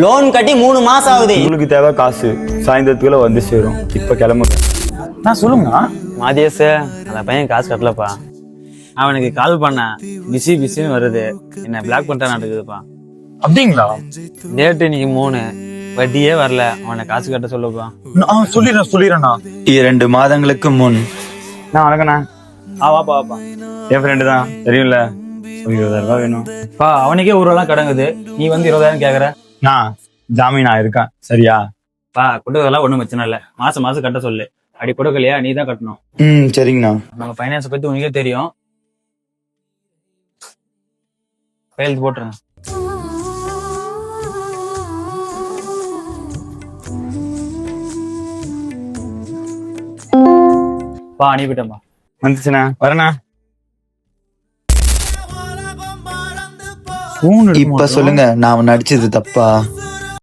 Loan கட்டி 3 மாசம் ஆகுது. உங்களுக்கு தேவை காசு, சாயந்தரத்துக்குள்ள வந்து சேரும். இப்ப கிளம்புங்க. நான் சொல்லுங்க. மாதியஸ், அந்த பையன் காசு கட்டலப்பா. அவனுக்கு கால் பண்ண பிஸின்னு வருது. என்ன பிளாக் பண்ணிட்டா நடக்குதுப்பா. அப்படிங்களா? டேட் இன்னைக்கு 3, வட்டியே வரல. அவனை காசு கட்ட சொல்லுப்பா. நான் சொல்லிடுறேண்ணா. 2 மாதங்களுக்கு முன் நான் வணக்கண்ணா. வாப்பா. என் ஃப்ரெண்டு தான், தெரியும்ல. 20,000 ரூபாய் வேணும். பா, அவனுக்கே 1 ரூபா கடங்குது. நீ வந்து 20,000 கேக்குற. நான் ஜாமீன் ஆயிருக்கேன், சரியா? பா, கொடுக்கறதெல்லாம் ஒண்ணும் பிரச்சனை இல்ல. மாசம் கட்ட சொல்லு. அப்படி கொடுக்கலையா நீ தான் கட்டணும். சரிங்கண்ணா. நம்ம ஃபைனான்ஸ் பத்தி உனக்கே தெரியும். கையெழுத்து போட்டுருங்க. பா, அனுப்பிட்டேன்பா. வந்துச்சுண்ணா, வரேண்ணா. போன் இப்ப சொல்லுங்க, நான் நடிச்சது தப்பா?